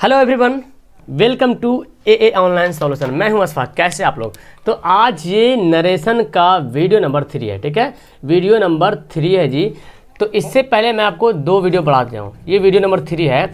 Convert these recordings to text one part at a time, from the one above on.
Hello everyone, welcome to a online solution. मैं हूं अशफाक। कैसे आप लोग? तो आज ये नरेशन का वीडियो नंबर 3 है। ठीक है, वीडियो नंबर 3 है जी। तो इससे पहले मैं आपको दो वीडियो पढ़ा दिया हूँ। ये वीडियो नंबर 3 है।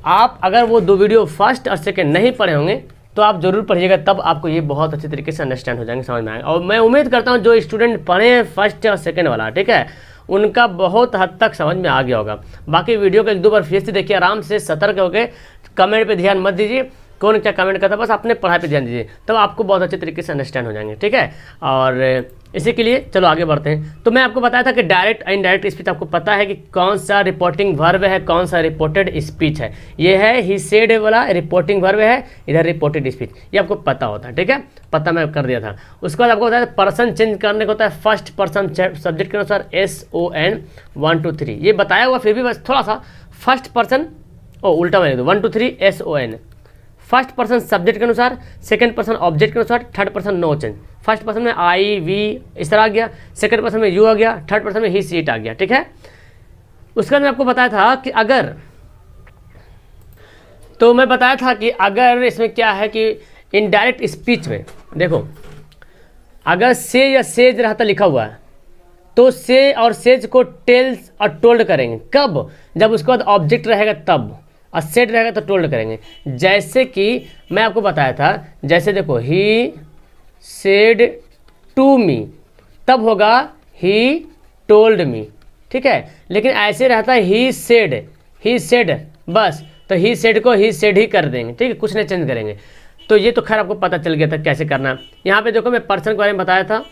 आप अगर वो दो वीडियो फर्स्ट और सेकेंड नहीं पढ़े होंगे तो आप जरूर पढ़िएगा, तब आपको ये बहुत अच्छे तरीके से अंडरस्टैंड हो जाएंगे, समझ में आएगा। और मैं उम्मीद करता हूँ जो स्टूडेंट पढ़े हैं फर्स्ट और सेकेंड वाला, ठीक है, उनका बहुत हद तक समझ में आ गया होगा। बाकी वीडियो को एक दो बार फिर से देखिए, आराम से सतर्क होकर। कमेंट पे ध्यान मत दीजिए कौन क्या कमेंट करता है, बस अपने पढ़ाई पे ध्यान दीजिए, तब आपको बहुत अच्छे तरीके से अंडरस्टैंड हो जाएंगे। ठीक है, और इसी के लिए चलो आगे बढ़ते हैं। तो मैं आपको बताया था कि डायरेक्ट इनडायरेक्ट स्पीच आपको पता है कि कौन सा रिपोर्टिंग वर्ब है, कौन सा रिपोर्टेड स्पीच है। ये है ही सेड वाला रिपोर्टिंग वर्ब है, इधर रिपोर्टेड स्पीच, ये आपको पता होता है। ठीक है, पता मैं कर दिया था। उसके बाद आपको बताया पर्सन चेंज करने को होता है फर्स्ट पर्सन सब्जेक्ट के अनुसार SON 1 2 3, ये बताया हुआ, फिर भी बस थोड़ा सा फर्स्ट पर्सन उल्टा मैंने दो 1 2 3 SON फर्स्ट पर्सन सब्जेक्ट के अनुसार, सेकंड पर्सन ऑब्जेक्ट के अनुसार, third person no change. First person में आई वी इस तरह आ गया, सेकंड पर्सन में यू आ गया, थर्ड पर्सन में ही सी इट आ गया। ठीक है, उसके बाद मैं आपको बताया था कि अगर इसमें क्या है कि इनडायरेक्ट स्पीच में देखो, अगर से या सेज रहता लिखा हुआ है तो से और सेज को टेल्स और टोल्ड करेंगे। कब? जब उसके बाद ऑब्जेक्ट रहेगा तब, और सेड रहेगा तो टोल्ड करेंगे। जैसे कि मैं आपको बताया था, जैसे देखो ही सेड टू मी, तब होगा ही टोल्ड मी। ठीक है, लेकिन ऐसे रहता है ही सेड बस, तो ही सेड को ही सेड ही कर देंगे। ठीक है, कुछ नहीं चेंज करेंगे। तो ये तो खैर आपको पता चल गया था कैसे करना है। यहाँ पे देखो मैं पर्सन के बारे में बताया था।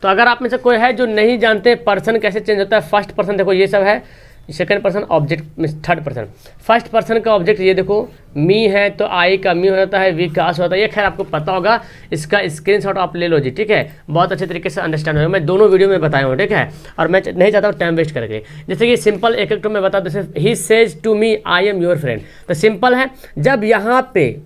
तो अगर आप में से कोई है जो नहीं जानते पर्सन कैसे चेंज होता है, फर्स्ट पर्सन देखो ये सब है, सेकंड पर्सन ऑब्जेक्ट में थर्ड पर्सन, फर्स्ट पर्सन का ऑब्जेक्ट ये देखो मी है तो आई का मी हो जाता है, वी का आस होता है। ये खैर आपको पता होगा, इसका स्क्रीनशॉट आप ले लो जी। ठीक है, बहुत अच्छे तरीके से अंडरस्टैंड होगा, मैं दोनों वीडियो में बताया हूँ। ठीक है, और मैं नहीं चाहता हूँ टाइम वेस्ट करके। जैसे कि सिंपल एक एक तो मैं बता दूँ, जैसे ही says to me I am your friend, तो सिंपल है, जब यहाँ पे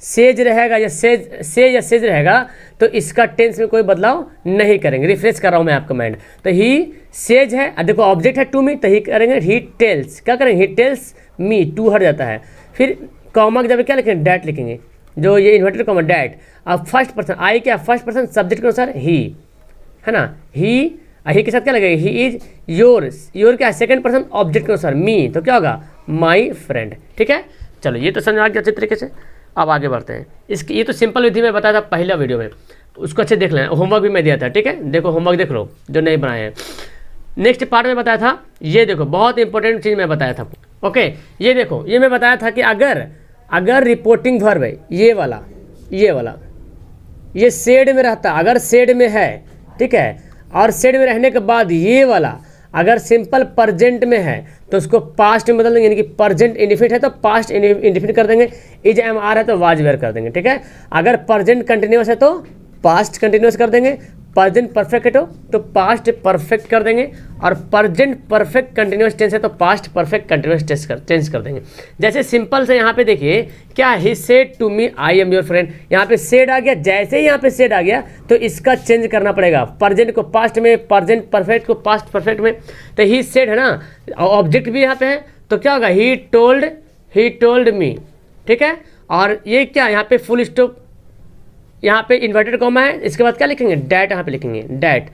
सेज रहेगा या सेज रहेगा तो इसका टेंस में कोई बदलाव नहीं करेंगे। रिफ्रेश कर रहा हूँ मैं आपका माइंड। तो ही सेज है, देखो ऑब्जेक्ट है टू मी, तो ही करेंगे ही टेल्स, क्या करेंगे, ही टेल्स मी, टू हट जाता है। फिर कॉमा जब क्या लिखेंगे, डैट लिखेंगे, जो ये इन्वर्टेड कॉमा डैट। अब फर्स्ट पर्सन आई क्या, फर्स्ट पर्सन सब्जेक्ट के अनुसार ही है ना, ही के साथ क्या लगेगा, ही इज योर क्या है, सेकंड पर्सन ऑब्जेक्ट के अनुसार मी, तो क्या होगा, माई फ्रेंड। ठीक है, चलो ये तो समझ आ गया अच्छे तरीके से। अब आगे बढ़ते हैं। इसकी ये तो सिंपल विधि में बताया था पहला वीडियो में, उसको अच्छे देख लेना। होमवर्क भी मैं दिया था। ठीक है, देखो होमवर्क देख लो जो नहीं बनाए हैं। नेक्स्ट पार्ट में बताया था, ये देखो बहुत इंपॉर्टेंट चीज़ मैं बताया था। ओके, ये देखो, ये मैं बताया था कि अगर रिपोर्टिंग वर्ब है ये वाला ये सेड में रहता, अगर सेड में है, ठीक है, और सेड में रहने के बाद ये वाला अगर सिंपल प्रेजेंट में है तो उसको पास्ट में बदल देंगे, यानी कि प्रेजेंट इंडिफिनिट है तो पास्ट इंडिफिनिट कर देंगे, इज एम आर है तो वाज वेयर कर देंगे। ठीक है, अगर प्रेजेंट कंटिन्यूअस है तो पास्ट कंटिन्यूअस कर देंगे, प्रेजेंट परफेक्ट है तो पास्ट परफेक्ट कर देंगे, और प्रेजेंट परफेक्ट कंटिन्यूअस टेंस है तो पास्ट परफेक्ट कंटिन्यूअस टेंस कर देंगे। जैसे सिंपल से यहाँ पे देखिए क्या, he said to me I am your friend, यहाँ पे सेड आ गया। जैसे ही यहाँ पे सेड आ गया तो इसका चेंज करना पड़ेगा, प्रेजेंट को पास्ट में, प्रेजेंट परफेक्ट को पास्ट परफेक्ट में। तो ही सेड है ना, ऑब्जेक्ट भी यहाँ पे है तो क्या होगा, ही टोल्ड मी। ठीक है, और ये क्या, यहाँ पे फुल स्टॉप, यहाँ पे इन्वर्टेड कॉमा है, इसके बाद क्या लिखेंगे, डैट, यहाँ पे लिखेंगे डैट।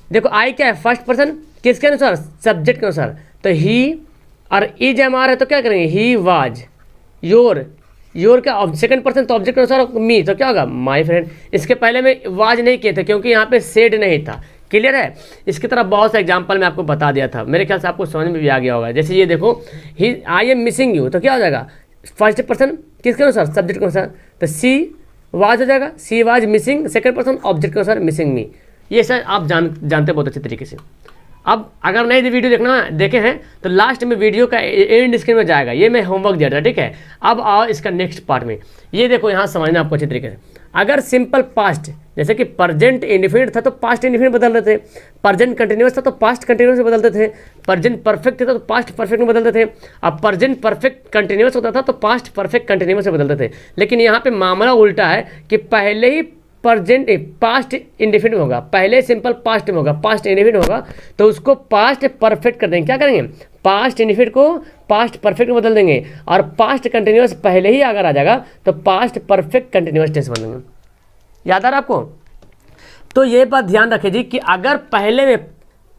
देखो आई क्या है, फर्स्ट पर्सन किसके अनुसार, सब्जेक्ट के अनुसार, तो ही, और इज एम आर है तो क्या करेंगे, ही वाज योर क्या, सेकंड पर्सन तो ऑब्जेक्ट के अनुसार मी, तो क्या होगा, माई फ्रेंड। इसके पहले में वाज नहीं किए थे क्योंकि यहाँ पे सेड नहीं था। क्लियर है, इसकी तरह बहुत सा एग्जाम्पल मैं आपको बता दिया था, मेरे ख्याल से आपको समझ में भी आ गया होगा। जैसे ये देखो ही आई एम मिसिंग यू, तो क्या हो जाएगा, फर्स्ट पर्सन किसके अनुसार, सब्जेक्ट के अनुसार, तो सी वाज हो जाएगा, she was missing, second person object के अनुसार मिसिंग मी। ये सर आप जानते बहुत अच्छे तरीके से। अब अगर नहीं वीडियो देखे हैं तो लास्ट में वीडियो का एंड स्क्रीन में जाएगा, ये मैं होमवर्क दिया था। ठीक है, अब आओ इसका नेक्स्ट पार्ट में। ये देखो यहाँ समझना आपको अच्छे तरीके से। अगर सिंपल पास्ट, जैसे कि प्रेजेंट इंडिफिनिट था तो पास्ट इंडिफिनिट बदल रहे थे, प्रेजेंट कंटिन्यूअस था तो पास्ट कंटिन्यूअस में बदलते थे, प्रेजेंट परफेक्ट था तो पास्ट परफेक्ट में बदलते थे, अब प्रेजेंट परफेक्ट कंटिन्यूअस होता था तो पास्ट परफेक्ट कंटिन्यूअस में बदलते थे। लेकिन यहाँ पे मामला उल्टा है कि पहले ही प्रेजेंट पास्ट इंडेफिनिट में होगा, पहले सिंपल पास्ट में होगा, पास्ट इंडेफिनिट होगा तो उसको पास्ट परफेक्ट कर देंगे। क्या करेंगे, पास्ट इंडेफिनिट को पास्ट परफेक्ट में बदल देंगे, और पास्ट कंटिन्यूअस पहले ही अगर आ जाएगा तो पास्ट परफेक्ट कंटिन्यूअस टेंस बन देंगे। याद आ रहा आपको? तो ये बात ध्यान रखिए जी कि अगर पहले में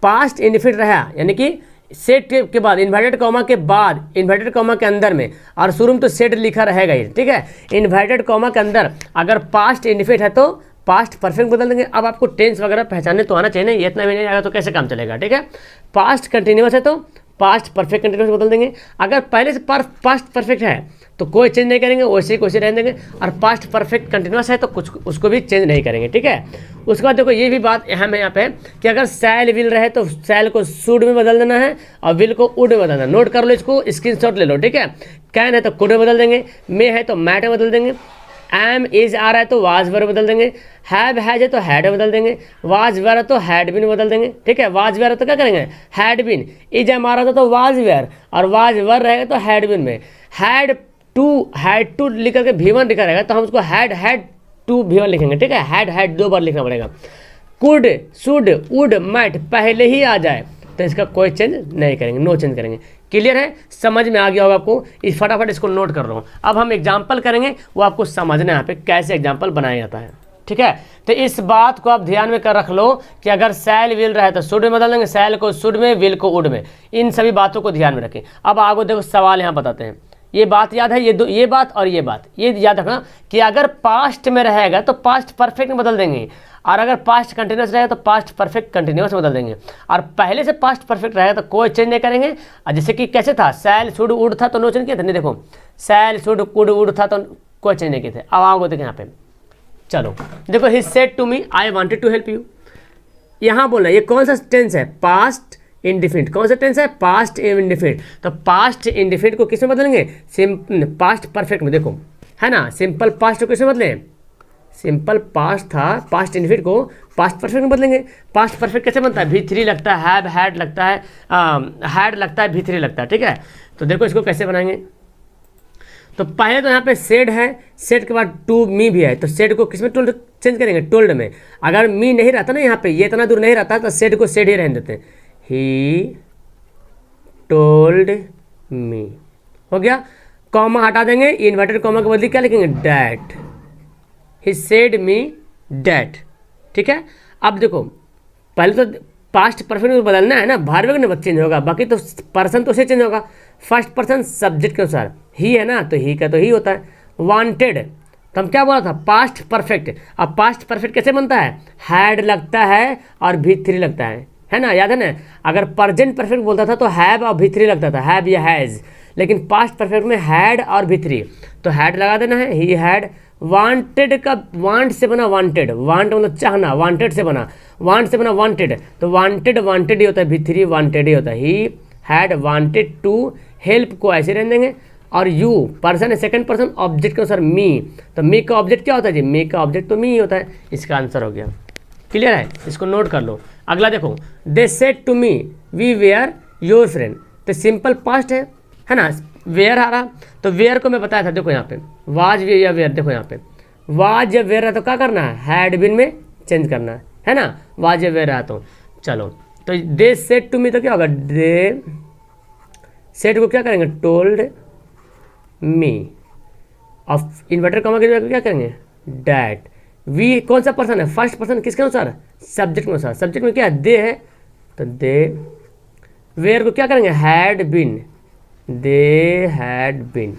पास्ट इंडेफिनिट रहा, यानी कि सेट के बाद इन्वर्टेड कॉमा के बाद इन्वर्टेड कॉमा के अंदर में, और शुरू में तो सेट लिखा रहेगा ही, ठीक है। इन्वर्टेड कॉमा के अंदर अगर पास्ट इंडेफिनिट है तो पास्ट परफेक्ट बदल देंगे। अब आपको टेंस वगैरह पहचानने तो आना चाहिए, ये इतना भी नहीं आएगा तो कैसे काम चलेगा, ठीक है। पास्ट कंटिन्यूअस है तो पास्ट परफेक्ट कंटिन्यूअस बदल देंगे। अगर पहले से पास्ट परफेक्ट है तो कोई चेंज नहीं करेंगे, वैसे ही वैसे रहने देंगे, और पास्ट परफेक्ट कंटिन्यूअस है तो कुछ उसको भी चेंज नहीं करेंगे, ठीक है। उसके बाद देखो ये भी बात अहम है यहाँ पे कि अगर सैल विल रहे तो सैल को शुड में बदल देना है और विल को वुड में बदल देना। नोट कर लो, इसको स्क्रीनशॉट ले लो, ठीक है। कैन है तो कुड में बदल देंगे, मे है तो मैट में बदल देंगे, एम इज आ रहा है तो वाज वर बदल देंगे, हैव हैज है तो हैड बदल देंगे, वाज वेयर है तो हैड बिन बदल देंगे, ठीक है। वाज वेयर है तो क्या करेंगे, हैड बिन। इज एम आ रहा था तो वाज वेयर, और वाज वर रहेगा तो हैड बिन में। हैड टू लिख करके V1 लिखा रहेगा तो हम उसको हैड टू V1 लिखेंगे, ठीक है। हैड 2 बार लिखना पड़ेगा। कुड शुड वुड मैट पहले ही आ जाए तो इसका कोई चेंज नहीं करेंगे, नो चेंज करेंगे। क्लियर है, समझ में आ गया होगा आपको। इस फटाफट इसको नोट कर रहा हूँ। अब हम एग्जाम्पल करेंगे, वो आपको समझना है यहाँ पे कैसे एग्जाम्पल बनाया जाता है, ठीक है। तो इस बात को आप ध्यान में कर रख लो कि अगर सैल विल रहे तो शुड में बदल देंगे, सैल को शुड में, विल को वुड में। इन सभी बातों को ध्यान में रखें। अब आगे देखो सवाल यहाँ बताते हैं। ये बात याद है, ये बात और ये बात ये याद रखना कि अगर पास्ट में रहेगा तो पास्ट परफेक्ट में बदल देंगे, और अगर पास्ट कंटिन्यूस रहेगा तो पास्ट परफेक्ट कंटिन्यूस में बदल देंगे, और पहले से पास्ट परफेक्ट रहेगा तो कोई चेंज नहीं करेंगे। और जैसे कि कैसे था, सैल शुड वुड था तो नो चेंज किए थे, नहीं देखो सैल शुड कुड वुड था तो कोई चेंज नहीं किए थे। अब आओगे देखो यहाँ पे, चलो देखो, he said to me I wanted to help you. यहाँ बोलना ये कौन सा टेंस है, पास्ट इंडिफिनिट। कौन सा टेंस है, पास्ट इंडिफिनिट। तो पास्ट इंडिफिनिट को किस में बदलेंगे, पास्ट परफेक्ट में। देखो है ना, सिंपल पास्ट को किस में बदलें, सिंपल पास्ट था, पास्ट इंडिफिनिट को पास्ट परफेक्ट में बदलेंगे। पास्ट परफेक्ट कैसे बनता है, V3 लगता है, हैव हैड लगता है, हैड लगता है, V3 लगता है, ठीक है। तो देखो इसको कैसे बनाएंगे। तो पहले तो यहाँ पे सेड है, सेड के बाद टू मी भी है, तो सेड को किस में टोल्ड चेंज करेंगे, टोल्ड में। अगर मी नहीं रहता ना यहाँ पे, ये इतना दूर नहीं रहता तो सेड को सेड ही रहने देते हैं। ही टोल्ड मी हो गया। कॉमा हटा देंगे, इन्वर्टेड कॉमा के बदले क्या लिखेंगे, that. He said me that, ठीक है। अब देखो पहले तो पास्ट परफेक्ट में बदलना है ना, भार्ब में चेंज होगा, बाकी तो पर्सन तो उसे चेंज होगा। फर्स्ट पर्सन सब्जेक्ट के अनुसार ही है ना, तो ही का तो ही होता है। वांटेड तो हम क्या बोला था, पास्ट परफेक्ट। अब पास्ट परफेक्ट कैसे बनता है, हैड लगता है और V3 लगता है ना, याद है ना। अगर प्रेजेंट परफेक्ट बोलता था तो हैव और V3 लगता था, हैव या हैज़। लेकिन पास्ट परफेक्ट में हैड और V3, तो हैड लगा देना है, ही हैड। वांटेड का वांट से बना वांटेड, वांट मतलब चाहना, वांटेड से बना, वांट से बना वांटेड, तो वांटेड वांटेड ही होता है, V3 वांटेड ही होता है। He had wanted to help को ऐसे रहने देंगे। और यू पर्सन है, सेकंड पर्सन, ऑब्जेक्ट के अनुसार मी, तो मी का ऑब्जेक्ट क्या होता है जी, मी का ऑब्जेक्ट तो मी ही होता है। इसका आंसर हो गया। क्लियर है, इसको नोट कर लो। अगला देखो, they said to me we were your friend, तो सिंपल पास्ट है ना, वेयर आ रहा, तो वेयर को मैं बताया था, देखो यहाँ पे वाज या वेयर, देखो यहाँ पे वाज या वेयर है तो क्या करना है, हैड बिन में चेंज करना है ना, वाज या वेयर है तो चलो। तो दे सेड टू मी तो क्या होगा, दे सेड को क्या करेंगे, टोल्ड मी। अब इन्वर्टर कॉमा के क्या करेंगे, डैट। वी कौन सा पर्सन है, फर्स्ट पर्सन, किसके अनुसार, सब्जेक्ट के अनुसार। सब्जेक्ट में क्या है, दे है, तो दे। वेयर को क्या करेंगे, had been, they had been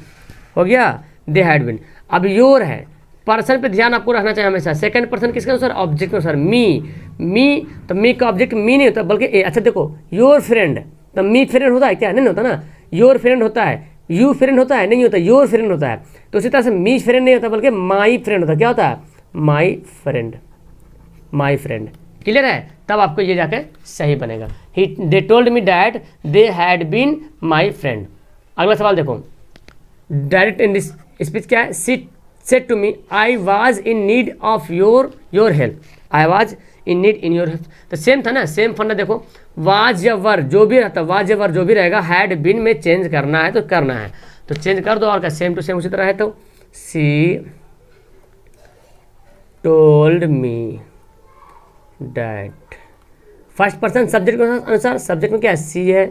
हो गया, दे हैड बिन। अब योर है, पर्सन पे ध्यान आपको रखना चाहिए हमेशा। सेकंड पर्सन किसके अनुसार, ऑब्जेक्ट के अनुसार। मी तो मी का ऑब्जेक्ट मी नहीं होता, बल्कि अच्छा देखो, योर फ्रेंड, तो मी फ्रेंड होता है क्या, नहीं होता ना। योर फ्रेंड होता है, यू फ्रेंड होता है, नहीं होता, योर फ्रेंड होता है। तो उसी तरह से मी फ्रेंड नहीं होता, बल्कि माई फ्रेंड होता है। क्या होता है, my friend, my friend. Clear है, तब आपको ये जाके सही बनेगा। He they told me that they had been my friend. अगला सवाल देखो, डायरेक्ट इन दिस स्पीच क्या है, said to me I was in need of your help, I was in need in your help. तो same था ना, same फंडा। देखो वाज या वर जो भी रहता, वाज या वर जो भी रहेगा, हैड बीन में चेंज करना है तो करना है, तो चेंज कर दो। और क्या, सेम टू सेम उसी तरह है। तो सी told me that. First person subject के अनुसार, सब्जेक्ट में क्या है, सी है,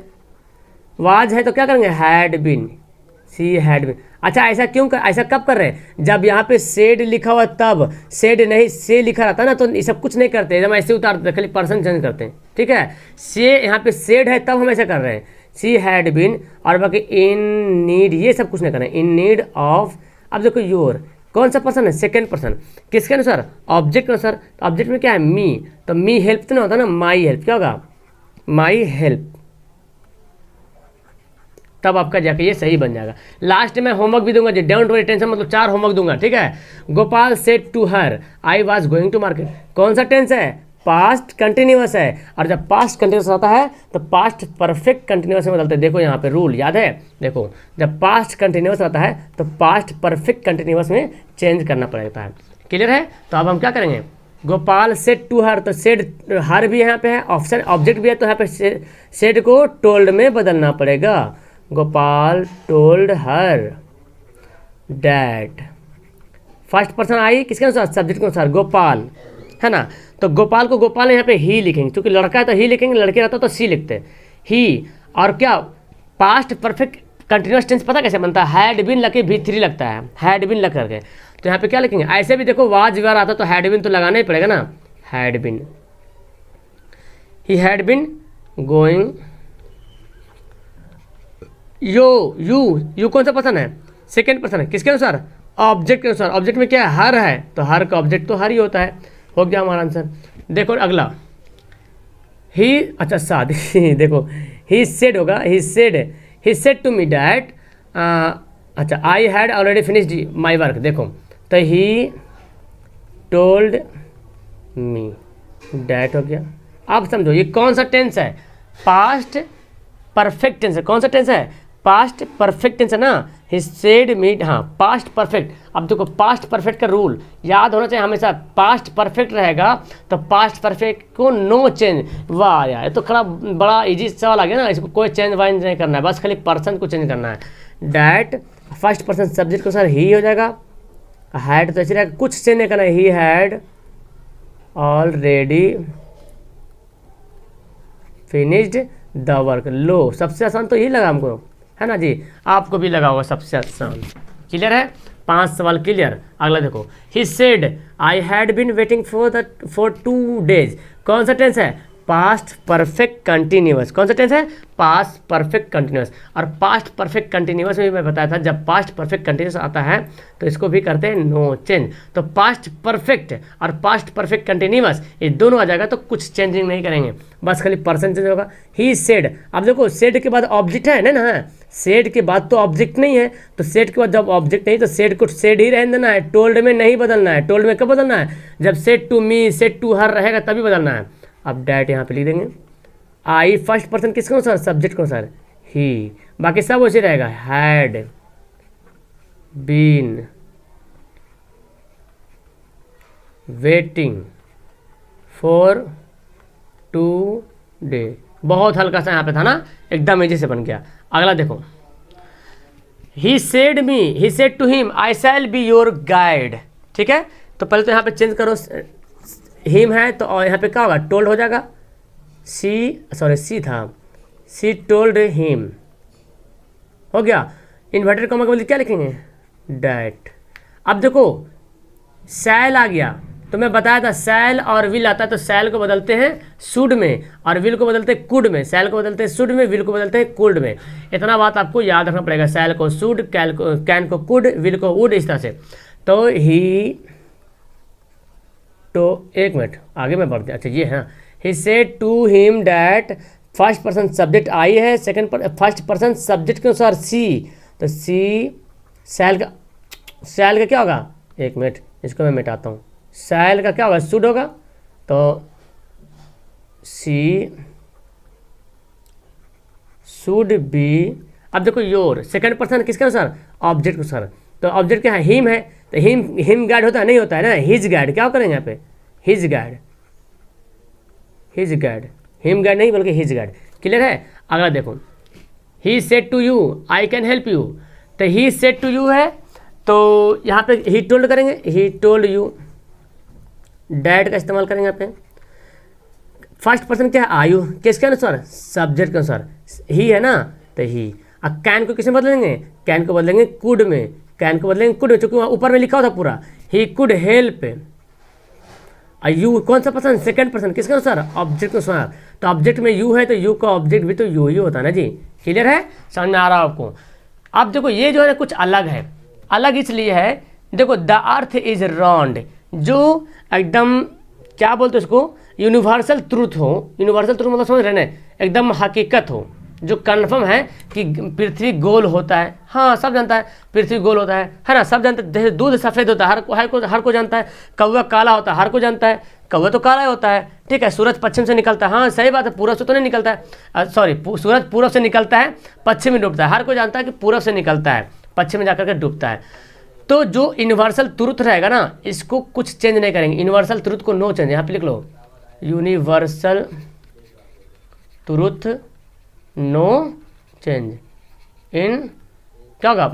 वाज है तो क्या करेंगे, had been, she had been. अच्छा ऐसा क्यों ऐसा कब कर रहे हैं, जब यहाँ पे सेड लिखा हुआ तब, सेड नहीं से लिखा रहता ना तो ये सब कुछ नहीं करते, जब ऐसे उतार देते खाली पर्सन चेंज करते हैं, ठीक है। से यहाँ पे सेड है तब हम ऐसा कर रहे हैं, सी हैड बीन, और बाकी इन नीड ये सब कुछ नहीं कर रहे हैं, इन नीड ऑफ। अब देखो योर कौन सा पर्सन है, सेकेंड पर्सन, किसके अनुसार, ऑब्जेक्ट के अनुसार। तो ऑब्जेक्ट में क्या है, मी, तो मी हेल्प तो नहीं होता ना, माई हेल्प, क्या होगा, माई हेल्प, तब आपका जाके ये सही बन जाएगा। लास्ट में होमवर्क भी दूंगा जी, डोंट वरी टेंशन, मतलब 4 होमवर्क दूंगा, ठीक है। Gopal said to her I was going to market, कौन सा टेंस है, पास्ट कंटिन्यूअस है, और जब पास्ट कंटिन्यूअस आता है तो पास्ट परफेक्ट कंटिन्यूअस में बदलते हैं। देखो यहाँ पे रूल याद है, देखो जब पास्ट कंटिन्यूअस आता है तो पास्ट परफेक्ट कंटिन्यूअस में चेंज करना पड़ता है। क्लियर है, तो अब हम क्या करेंगे, गोपाल सेड टू हर, तो सेड हर भी यहाँ पे है, ऑप्शन ऑब्जेक्ट भी है, तो यहाँ पे सेड को टोल्ड में बदलना पड़ेगा। Gopal told her that, first person I किसके अनुसार, सब्जेक्ट के अनुसार, गोपाल है ना, तो गोपाल को गोपाल यहाँ पे ही लिखेंगे, क्योंकि लड़का है तो ही लिखेंगे, लड़के रहता तो सी लिखते हैं, ही। और क्या पास्ट परफेक्ट कंटिन्यूअस टेंस पता कैसे बनता है, हैड बिन लगे V3 लगता है, हैड बिन लग करके, तो यहाँ पे क्या लिखेंगे, ऐसे भी देखो वाज वर आता तो हैड बिन तो लगाना ही पड़ेगा ना, had been, he had been going, you कौन सा पर्सन है, सेकेंड पर्सन है, किसके अनुसार, ऑब्जेक्ट के अनुसार। ऑब्जेक्ट में क्या है, हर है, तो हर का ऑब्जेक्ट तो हर ही होता है, हो गया हमारा आंसर। देखो अगला, ही, अच्छा शादी देखो ही सेड होगा, he said to me that, अच्छा I had already finished my work, देखो तो ही टोल्ड मी डैट हो गया। अब समझो ये कौन सा टेंस है, पास्ट परफेक्ट टेंस है, कौन सा टेंस है, पास्ट परफेक्ट टेंस है ना, ही सेड मी, हाँ पास्ट परफेक्ट। अब देखो पास्ट परफेक्ट का रूल याद होना चाहिए हमेशा, पास्ट परफेक्ट रहेगा तो पास्ट परफेक्ट को नो चेंज, वाह यार ये तो खड़ा बड़ा इजी सवाल आ गया ना, इसको कोई चेंज वाइंज नहीं करना है, बस खाली पर्सन को चेंज करना है। डैट फर्स्ट पर्सन सब्जेक्ट को सर ही हो जाएगा, हैड तो ऐसे रहेगा, कुछ चेंज नहीं करना है, he had already finished the work. लो सबसे आसान तो यही लगा हमको, है ना जी, आपको भी लगा होगा सबसे आसान। क्लियर है, 5 सवाल क्लियर। अगला देखो, he said I had been waiting for 2 days, कौन सा टेंस है, पास्ट परफेक्ट कंटिन्यूअस, कौन सा टेंस है, पास्ट परफेक्ट कंटिन्यूअस। और पास्ट परफेक्ट कंटिन्यूअस में भी मैं बताया था, जब पास्ट परफेक्ट कंटिन्यूअस आता है तो इसको भी करते हैं नो चेंज, तो पास्ट परफेक्ट और पास्ट परफेक्ट कंटिन्यूअस ये दोनों आ जाएगा तो कुछ चेंजिंग नहीं करेंगे, बस खाली पर्सन चेंज होगा। ही सेड, अब देखो सेड के बाद ऑब्जेक्ट है ना, सेड के बाद तो ऑब्जेक्ट नहीं है, तो सेड के बाद जब ऑब्जेक्ट नहीं तो सेड को सेड ही रहने देना है, टोल्ड में नहीं बदलना है। टोल्ड में कब बदलना है, जब said to me said to her रहेगा तभी बदलना है। अब डैट यहाँ पे लिख देंगे, आई फर्स्ट पर्सन किसके अनुसार, सब्जेक्ट के अनुसार, ही, बाकी सब वैसे रहेगा, had been waiting for 2 days। बहुत हल्का सा यहाँ पे था ना, एकदम इजी से बन गया। अगला देखो, he said me, he said to him I shall be your guide, ठीक है। तो पहले तो यहाँ पे चेंज करो, हिम है तो और यहाँ पे क्या होगा, टोल्ड हो जाएगा, सी था, सी टोल्ड हिम, हो गया। इन्वर्टेड कॉमा के बदले क्या लिखेंगे, डैट। अब देखो शैल आ गया, तो मैं बताया था सैल और विल आता है तो सैल को बदलते हैं शुड में और विल को बदलते हैं कुड में, सैल को बदलते हैं शुड में, विल को बदलते हैं कुड में। इतना बात आपको याद रखना पड़ेगा, सैल को शुड, कैन को कुड, विल को वुड, इस तरह से। तो ही, तो एक मिनट आगे मैं बढ़ते, अच्छा ये है, he said to him that, first person subject I है, सेकंड फर्स्ट पर्सन सब्जेक्ट के अनुसार सी, तो सी सैल का क्या होगा, एक मिनट इसको मैं मिटाता हूँ, सैल का क्या होगा, शुड होगा, तो सी शुड बी। अब देखो योर सेकंड पर्सन किसके अनुसार, ऑब्जेक्ट के अनुसार, तो ऑब्जेक्ट क्या है, हिम है, तो हिम गाइड होता है, नहीं होता है ना, हिज गाइड, क्या करेंगे यहाँ पे, हिज गाइड, हिम गाइड नहीं बल्कि हिज गाइड। क्लियर है। अगला देखो, he said to you I can help you, तो ही सेड टू यू है तो यहाँ पे ही टोल्ड करेंगे, ही टोल्ड यू, डैट का इस्तेमाल करेंगे यहाँ पे। फर्स्ट पर्सन क्या है, आयु, किसके अनुसार, सब्जेक्ट के अनुसार, ही है ना, तो ही। अब कैन को किसमें बदलेंगे, कैन को बदलेंगे कुड में, कैन को बदलेंगे कुड में, चूंकि वहाँ ऊपर में लिखा हुआ था पूरा, ही कुड हेल्प। यू कौन सा पर्सन, सेकंड पर्सन, किसके अनुसार, ऑब्जेक्ट के अनुसार। तो ऑब्जेक्ट में यू है तो यू का ऑब्जेक्ट भी तो यू ही होता है ना जी। क्लियर है, समझ में आ रहा है आपको। अब देखो ये जो है कुछ अलग है, अलग इसलिए है, देखो द अर्थ इज राउंड, जो एकदम क्या बोलते हैं उसको, यूनिवर्सल ट्रूथ हो। यूनिवर्सल ट्रूथ मतलब समझ रहे ना, एकदम हकीकत हो, जो कन्फर्म है कि पृथ्वी गोल होता है। हाँ सब जानता है पृथ्वी गोल होता है ना, सब जानते हैं। जैसे दूध सफ़ेद होता है, हर को जानता है। कौवा काला होता है, हर को जानता है, कौवा तो काला होता है, ठीक है। सूरज पश्चिम से निकलता है, हाँ सही बात है, पूरब से तो नहीं निकलता है, सॉरी सूरज पूरब से निकलता है, पश्चिम में डूबता है। हर कोई जानता है कि पूरब से निकलता है, पश्चिम में जाकर के डूबता है। तो जो यूनिवर्सल ट्रूथ रहेगा ना, इसको कुछ चेंज नहीं करेंगे। यूनिवर्सल ट्रूथ को नो चेंज, यहाँ पे लिख लो, universal truth no change in क्या होगा,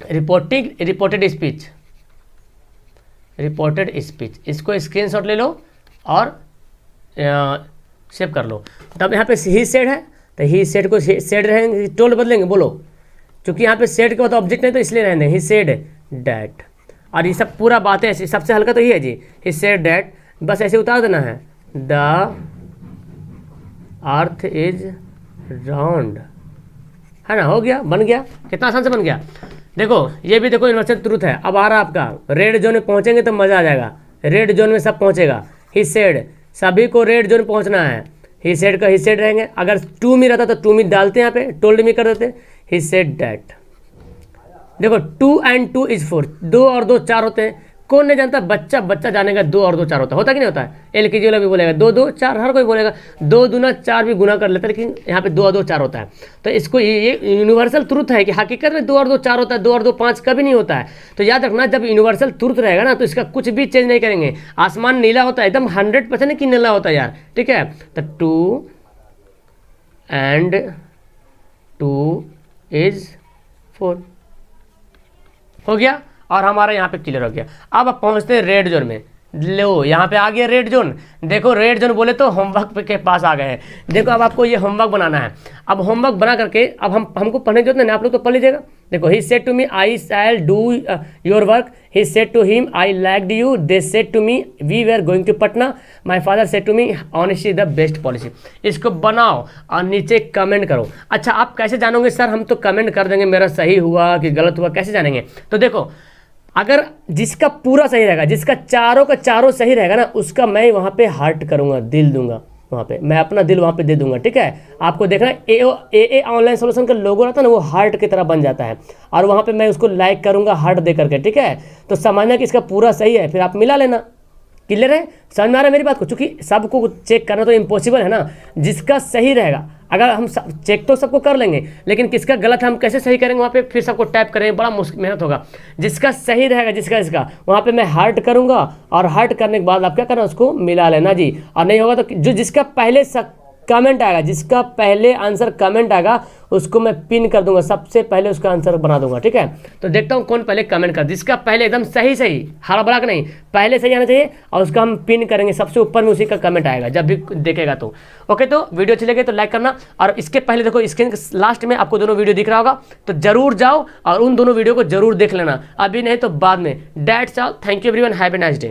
रिपोर्टेड स्पीच। इसको स्क्रीनशॉट ले लो और सेव कर लो। तब यहाँ पे ही सेड है तो ही सेड को सेड रहेंगे, टोल्ड बदलेंगे, बोलो, क्योंकि यहाँ पे सेड के बाद ऑब्जेक्ट नहीं तो इसलिए रहने ही सेड डैट। और ये सब पूरा बातें ऐसी, सबसे हल्का तो ये है जी, ही सेड डैट, बस ऐसे उतार देना है, द अर्थ इज राउंड, है ना, हो गया, बन गया, कितना आसान से बन गया। देखो ये भी देखो यूनिवर्सल ट्रूथ है। अब आ रहा आपका रेड जोन में पहुंचेंगे तो मज़ा आ जाएगा, रेड जोन में सब पहुंचेगा। ही सेड, सभी को रेड जोन पहुंचना है। ही सेड का ही सेड रहेंगे, अगर टू मी रहता तो टू मी डालते हैं, यहाँ पे टोल्ड मी कर देते। ही सेड डैट, देखो 2 and 2 is 4, 2 और 2 4 होते हैं। कौन नहीं जानता, बच्चा जानेगा 2 और 2 4 होता है कि नहीं होता है। LKG वाला भी बोलेगा 2 2 4, हर कोई बोलेगा 2 दूना 4 भी गुना कर लेता है, लेकिन यहाँ पे 2 और 2 4 होता है। तो इसको ये यूनिवर्सल ट्रूथ है कि हकीकत में 2 और 2 4 होता है, 2 और 2 5 कभी नहीं होता है। तो याद रखना, जब यूनिवर्सल ट्रूथ रहेगा ना तो इसका कुछ भी चेंज नहीं करेंगे। आसमान नीला होता है, एकदम 100% कि नीला होता है यार, ठीक है। तो 2 and 2 is 4 हो गया, और हमारा यहाँ पे क्लियर हो गया। अब पहुँचते हैं रेड जोन में। लो यहाँ पे आ गया रेड जोन। देखो रेड जोन बोले तो होमवर्क के पास आ गए हैं। देखो अब आपको ये होमवर्क बनाना है। अब होमवर्क बना करके अब हमको पढ़ने की जरूरत नहीं, आप लोग तो पढ़ लीजिएगा। देखो he said to me I shall do your work, he said to him I liked you, they said to me we were going to Patna, my father said to me honesty is the best policy. इसको बनाओ और नीचे comment करो। अच्छा आप कैसे जानोगे sir, हम तो कमेंट कर देंगे मेरा सही हुआ कि गलत हुआ, कैसे जानेंगे। तो देखो अगर जिसका पूरा सही रहेगा, जिसका चारों का चारों सही रहेगा ना, उसका मैं वहाँ पे हार्ट करूँगा, दिल दूंगा, वहाँ पे मैं अपना दिल वहाँ पे दे दूंगा, ठीक है। आपको देखना ए ऑनलाइन सोल्यूशन का लोगो रहता है ना, वो हार्ट की तरह बन जाता है, और वहाँ पे मैं उसको लाइक करूँगा हार्ट दे करके, ठीक है। तो समझना कि इसका पूरा सही है, फिर आप मिला लेना। क्लियर है, समझ में आ रहा है मेरी बात को। चूँकि सबको चेक करना तो इम्पॉसिबल है ना, जिसका सही रहेगा, अगर हम चेक तो सबको कर लेंगे, लेकिन किसका गलत है हम कैसे सही करेंगे, वहाँ पे फिर सबको टैप करेंगे, बड़ा मुश्किल मेहनत होगा। जिसका सही रहेगा, जिसका इसका, वहाँ पे मैं हार्ट करूँगा, और हार्ट करने के बाद आप क्या करना, उसको मिला लेना जी। और नहीं होगा तो जो जिसका पहले कमेंट आएगा, जिसका पहले आंसर कमेंट आएगा, उसको मैं पिन कर दूंगा, सबसे पहले उसका आंसर बना दूंगा, ठीक है। तो देखता हूँ कौन पहले कमेंट कर, जिसका पहले एकदम सही हड़ा का नहीं, पहले सही आना चाहिए, और उसका हम पिन करेंगे, सबसे ऊपर में उसी का कमेंट आएगा जब भी देखेगा तो। ओके, तो वीडियो अच्छी लगे तो लाइक करना, और इसके पहले देखो स्क्रीन के लास्ट में आपको दोनों वीडियो दिख रहा होगा, तो जरूर जाओ और उन दोनों वीडियो को जरूर देख लेना, अभी नहीं तो बाद में। That's all, thank you everyone, have a nice day.